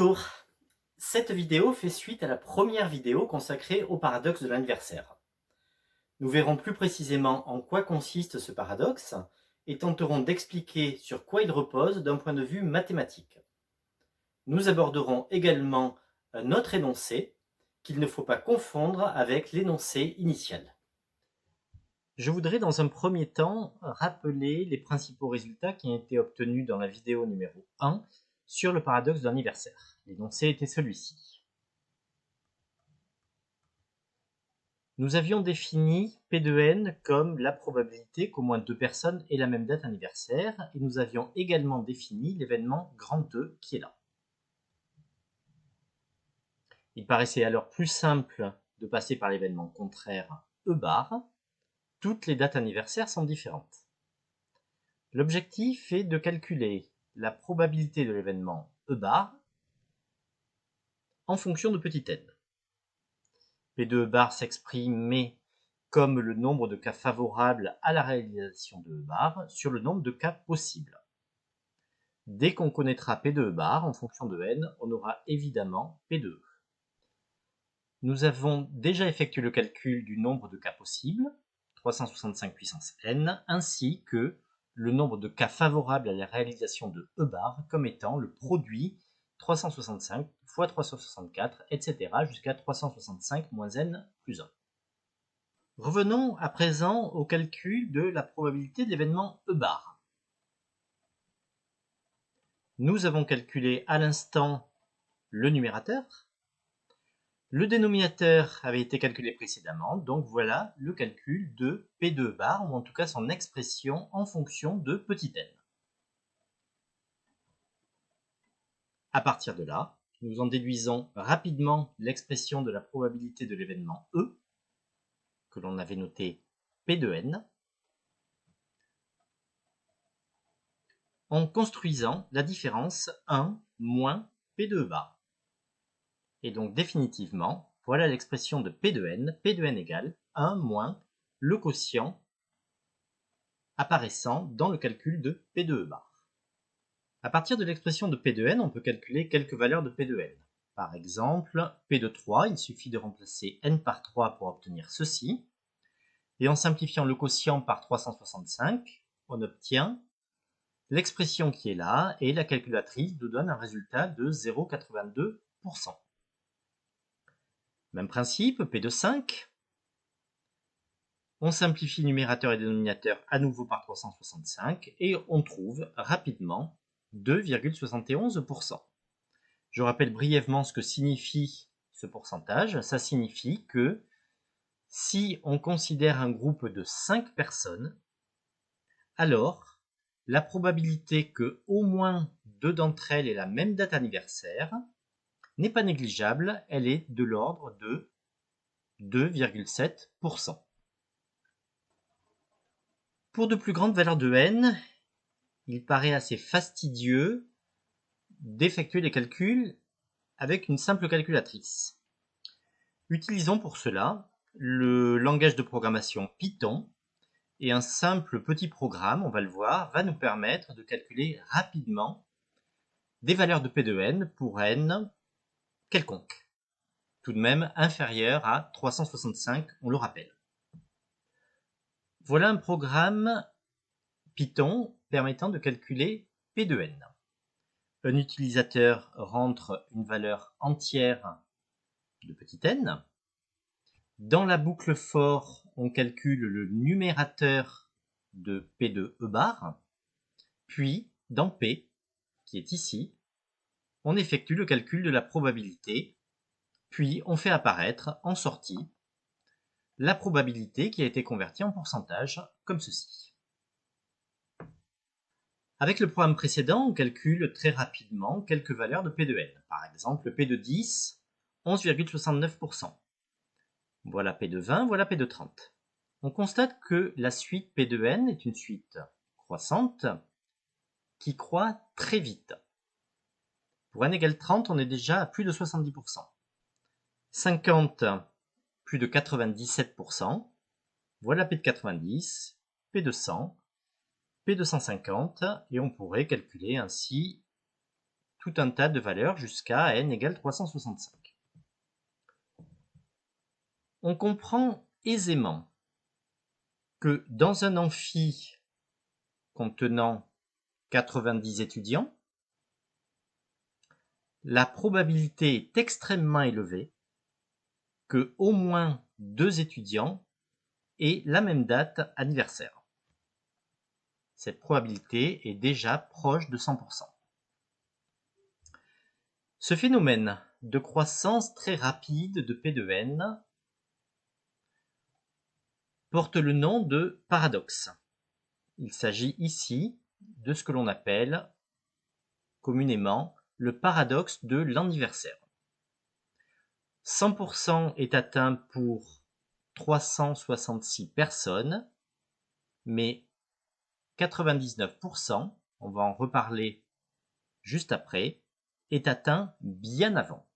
Bonjour, cette vidéo fait suite à la première vidéo consacrée au paradoxe de l'anniversaire. Nous verrons plus précisément en quoi consiste ce paradoxe et tenterons d'expliquer sur quoi il repose d'un point de vue mathématique. Nous aborderons également un autre énoncé qu'il ne faut pas confondre avec l'énoncé initial. Je voudrais dans un premier temps rappeler les principaux résultats qui ont été obtenus dans la vidéo numéro 1 sur le paradoxe de l'anniversaire. L'énoncé était celui-ci. Nous avions défini P de n comme la probabilité qu'au moins deux personnes aient la même date anniversaire, et nous avions également défini l'événement grand E qui est là. Il paraissait alors plus simple de passer par l'événement contraire E bar. Toutes les dates anniversaires sont différentes. L'objectif est de calculer la probabilité de l'événement E bar en fonction de petit n. P de E bar s'exprime comme le nombre de cas favorables à la réalisation de E bar sur le nombre de cas possibles. Dès qu'on connaîtra P de E bar en fonction de n, on aura évidemment P de E. Nous avons déjà effectué le calcul du nombre de cas possibles, 365 puissance n, ainsi que le nombre de cas favorables à la réalisation de E bar comme étant le produit 365 fois 364, etc. jusqu'à 365 moins n plus 1. Revenons à présent au calcul de la probabilité de l'événement E bar. Nous avons calculé à l'instant le numérateur. Le dénominateur avait été calculé précédemment, donc voilà le calcul de P de E bar, ou en tout cas son expression en fonction de petit n. À partir de là, nous en déduisons rapidement l'expression de la probabilité de l'événement E, que l'on avait noté P de n, en construisant la différence 1 moins P de E bar. Et donc définitivement, voilà l'expression de P de n égale 1 moins le quotient apparaissant dans le calcul de P de E bar. À partir de l'expression de P de n, on peut calculer quelques valeurs de P de n. Par exemple, P de 3, il suffit de remplacer n par 3 pour obtenir ceci. Et en simplifiant le quotient par 365, on obtient l'expression qui est là, et la calculatrice nous donne un résultat de 0,82%. Même principe, P de 5. On simplifie numérateur et dénominateur à nouveau par 365 et on trouve rapidement 2,71%. Je rappelle brièvement ce que signifie ce pourcentage. Ça signifie que si on considère un groupe de 5 personnes, alors la probabilité que au moins deux d'entre elles aient la même date anniversaire n'est pas négligeable, elle est de l'ordre de 2,7%. Pour de plus grandes valeurs de n, il paraît assez fastidieux d'effectuer les calculs avec une simple calculatrice. Utilisons pour cela le langage de programmation Python, et un simple petit programme, on va le voir, va nous permettre de calculer rapidement des valeurs de P de n pour n quelconque, tout de même inférieur à 365, on le rappelle. Voilà un programme Python permettant de calculer P de n. Un utilisateur rentre une valeur entière de petit n. Dans la boucle for, on calcule le numérateur de P de E bar. Puis, dans P, qui est ici, on effectue le calcul de la probabilité. Puis, on fait apparaître en sortie la probabilité qui a été convertie en pourcentage, comme ceci. Avec le programme précédent, on calcule très rapidement quelques valeurs de P de n. Par exemple, P de 10, 11,69%. Voilà P de 20, voilà P de 30. On constate que la suite P de n est une suite croissante qui croît très vite. Pour n égale 30, on est déjà à plus de 70%. 50, plus de 97%. Voilà P de 90, P de 100, P de 150, et on pourrait calculer ainsi tout un tas de valeurs jusqu'à n égale 365. On comprend aisément que dans un amphi contenant 90 étudiants, la probabilité est extrêmement élevée que au moins 2 étudiants aient la même date anniversaire. Cette probabilité est déjà proche de 100%. Ce phénomène de croissance très rapide de P de n porte le nom de paradoxe. Il s'agit ici de ce que l'on appelle communément le paradoxe de l'anniversaire. 100% est atteint pour 366 personnes, mais 99%, on va en reparler juste après, est atteint bien avant.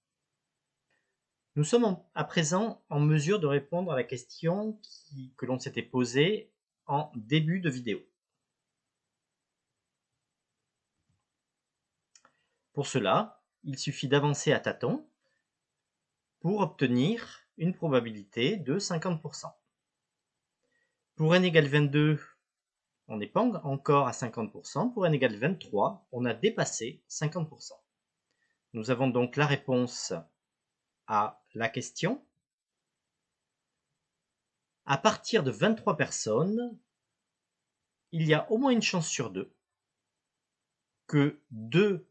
Nous sommes à présent en mesure de répondre à la question que l'on s'était posée en début de vidéo. Pour cela, il suffit d'avancer à tâtons pour obtenir une probabilité de 50%. Pour n égale 22, on n'est pas encore à 50%. Pour n égale 23, on a dépassé 50%. Nous avons donc la réponse à la question. À partir de 23 personnes, il y a au moins une chance sur 2 que 2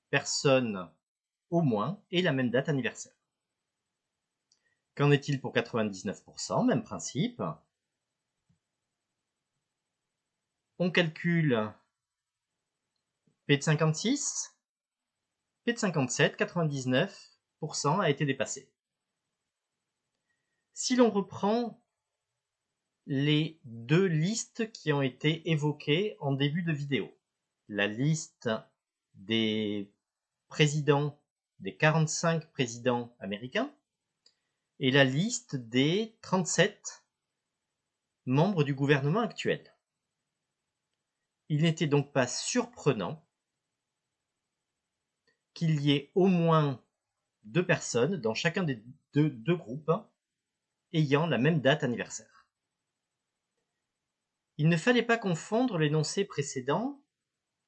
personnes au moins aient la même date anniversaire. Qu'en est-il pour 99%? Même principe. On calcule P de 56, P de 57, 99% a été dépassé. Si l'on reprend les 2 listes qui ont été évoquées en début de vidéo, la liste des présidents, des 45 présidents américains, et la liste des 37 membres du gouvernement actuel. Il n'était donc pas surprenant qu'il y ait au moins 2 personnes dans chacun des deux groupes ayant la même date anniversaire. Il ne fallait pas confondre l'énoncé précédent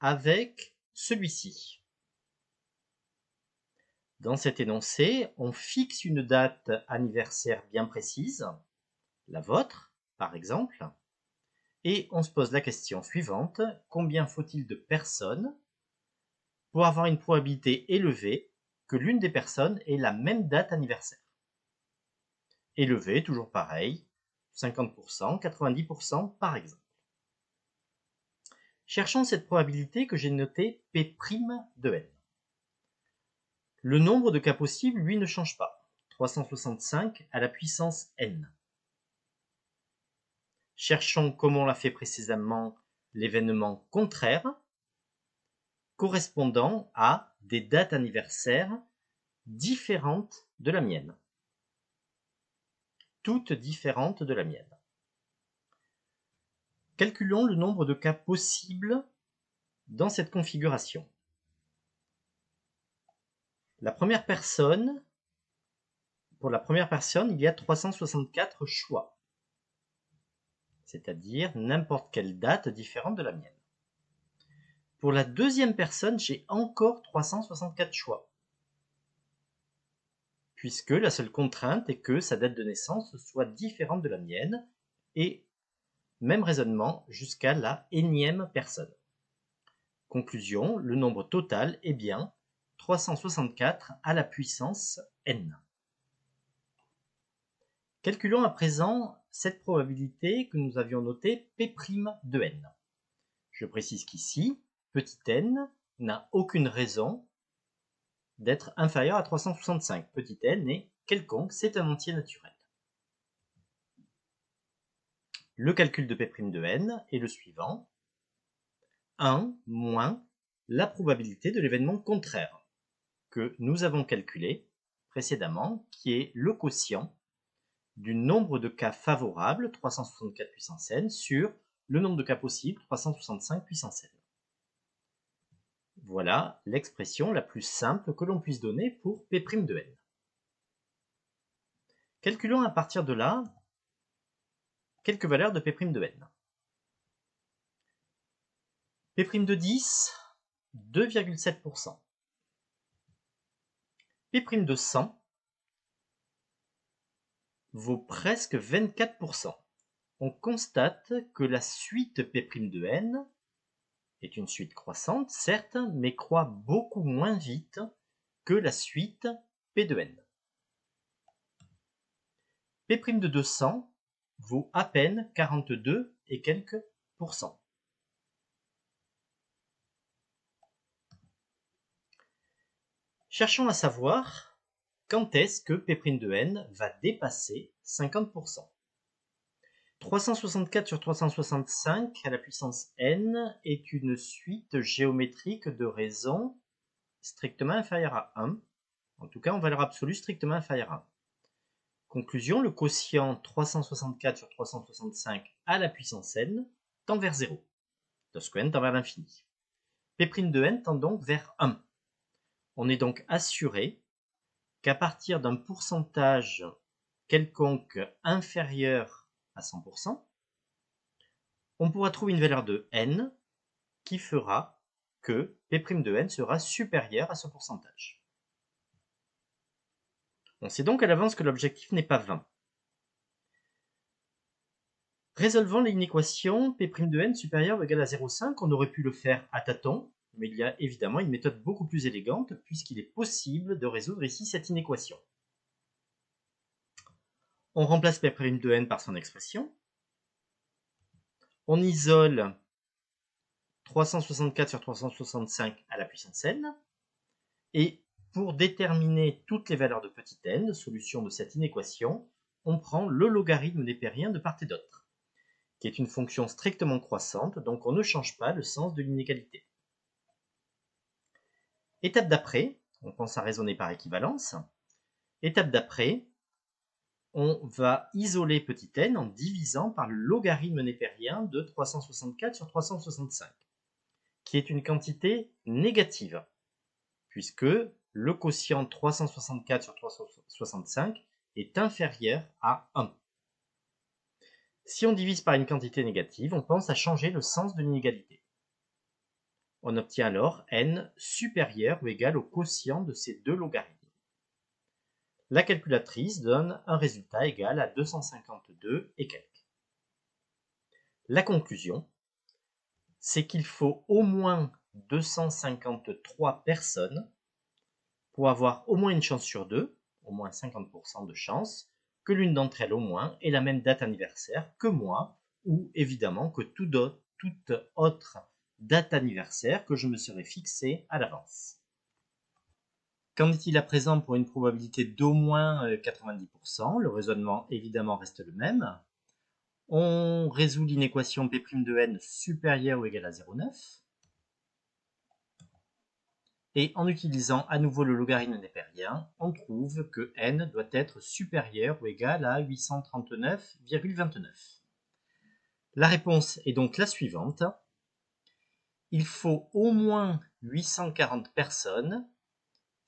avec celui-ci. Dans cet énoncé, on fixe une date anniversaire bien précise, la vôtre par exemple, et on se pose la question suivante: combien faut-il de personnes pour avoir une probabilité élevée que l'une des personnes ait la même date anniversaire? Élevée, toujours pareil, 50%, 90% par exemple. Cherchons cette probabilité que j'ai notée P' de n. Le nombre de cas possibles, lui, ne change pas. 365 à la puissance n. Cherchons, comme on l'a fait précédemment, l'événement contraire correspondant à des dates anniversaires différentes de la mienne. Toutes différentes de la mienne. Calculons le nombre de cas possibles dans cette configuration. Pour la première personne, il y a 364 choix, c'est-à-dire n'importe quelle date différente de la mienne. Pour la deuxième personne, j'ai encore 364 choix, puisque la seule contrainte est que sa date de naissance soit différente de la mienne, et même raisonnement jusqu'à la énième personne. Conclusion, le nombre total est bien 364 à la puissance n. Calculons à présent cette probabilité que nous avions notée P' de n. Je précise qu'ici, petit n n'a aucune raison d'être inférieur à 365. Petit n est quelconque, c'est un entier naturel. Le calcul de P' de n est le suivant: 1 moins la probabilité de l'événement contraire que nous avons calculé précédemment, qui est le quotient du nombre de cas favorables, 364 puissance n, sur le nombre de cas possibles, 365 puissance n. Voilà l'expression la plus simple que l'on puisse donner pour P' de n. Calculons à partir de là quelques valeurs de P' de n. P' de 10, 2,7%. P' de 100 vaut presque 24%. On constate que la suite P' de n est une suite croissante, certes, mais croît beaucoup moins vite que la suite P de n. P' de 200 vaut à peine 42 et quelques pourcents. Cherchons à savoir quand est-ce que P' de n va dépasser 50%. 364 sur 365 à la puissance n est une suite géométrique de raisons strictement inférieure à 1, en tout cas en valeur absolue strictement inférieure à 1. Conclusion, le quotient 364 sur 365 à la puissance n tend vers 0, lorsque n tend vers l'infini. P' de n tend donc vers 1. On est donc assuré qu'à partir d'un pourcentage quelconque inférieur à 100%, on pourra trouver une valeur de n qui fera que P' de n sera supérieur à ce pourcentage. On sait donc à l'avance que l'objectif n'est pas 20. Résolvant l'inéquation P' de n supérieur ou égal à 0,5, on aurait pu le faire à tâtons, mais il y a évidemment une méthode beaucoup plus élégante puisqu'il est possible de résoudre ici cette inéquation. On remplace P' de n par son expression. On isole 364 sur 365 à la puissance n. Et pour déterminer toutes les valeurs de petit n, solution de cette inéquation, on prend le logarithme népérien de part et d'autre, qui est une fonction strictement croissante, donc on ne change pas le sens de l'inégalité. Étape d'après, on pense à raisonner par équivalence. Étape d'après, on va isoler petit n en divisant par le logarithme népérien de 364 sur 365, qui est une quantité négative, puisque le quotient 364 sur 365 est inférieur à 1. Si on divise par une quantité négative, on pense à changer le sens de l'inégalité. On obtient alors n supérieur ou égal au quotient de ces deux logarithmes. La calculatrice donne un résultat égal à 252 et quelques. La conclusion, c'est qu'il faut au moins 253 personnes pour avoir au moins une chance sur deux, au moins 50% de chance, que l'une d'entre elles au moins ait la même date anniversaire que moi, ou évidemment que toute autre date anniversaire que je me serais fixée à l'avance. Qu'en est-il à présent pour une probabilité d'au moins 90%? Le raisonnement évidemment reste le même. On résout l'inéquation P' de n supérieure ou égale à 0,9. Et en utilisant à nouveau le logarithme népérien, on trouve que n doit être supérieur ou égal à 839,29. La réponse est donc la suivante. Il faut au moins 840 personnes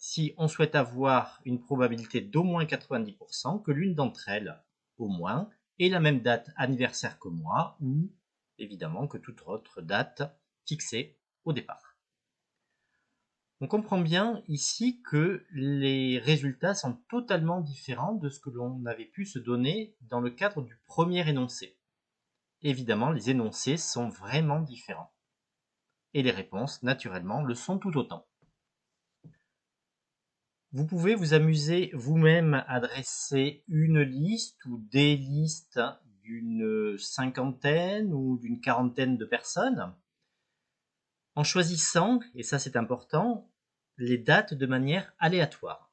si on souhaite avoir une probabilité d'au moins 90% que l'une d'entre elles, au moins, ait la même date anniversaire que moi, ou évidemment que toute autre date fixée au départ. On comprend bien ici que les résultats sont totalement différents de ce que l'on avait pu se donner dans le cadre du premier énoncé. Évidemment, les énoncés sont vraiment différents. Et les réponses, naturellement, le sont tout autant. Vous pouvez vous amuser vous-même à dresser une liste ou des listes d'une cinquantaine ou d'une quarantaine de personnes, en choisissant, et ça c'est important, les dates de manière aléatoire.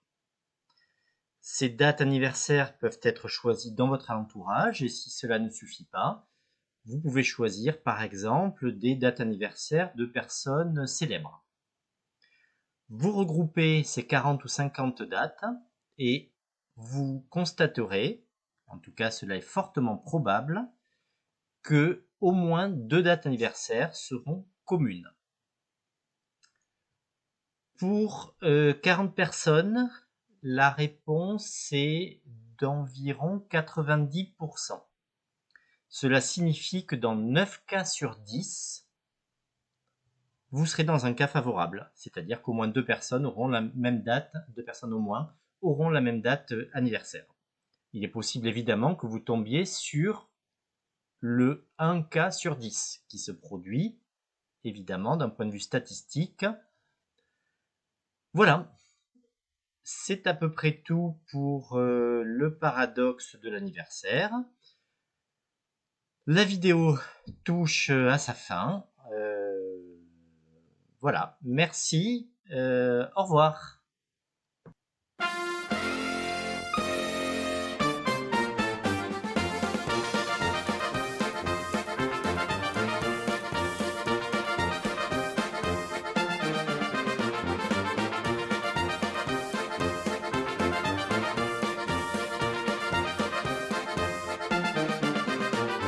Ces dates anniversaires peuvent être choisies dans votre entourage, et si cela ne suffit pas, vous pouvez choisir par exemple des dates anniversaires de personnes célèbres. Vous regroupez ces 40 ou 50 dates et vous constaterez, en tout cas cela est fortement probable, que au moins 2 dates anniversaires seront communes. Pour 40 personnes, la réponse est d'environ 90%. Cela signifie que dans 9 cas sur 10, vous serez dans un cas favorable, c'est-à-dire qu'au moins 2 personnes auront la même date, 2 personnes au moins, auront la même date anniversaire. Il est possible évidemment que vous tombiez sur le 1 cas sur 10 qui se produit, évidemment, d'un point de vue statistique. Voilà, c'est à peu près tout pour le paradoxe de l'anniversaire. La vidéo touche à sa fin. Voilà, merci, au revoir.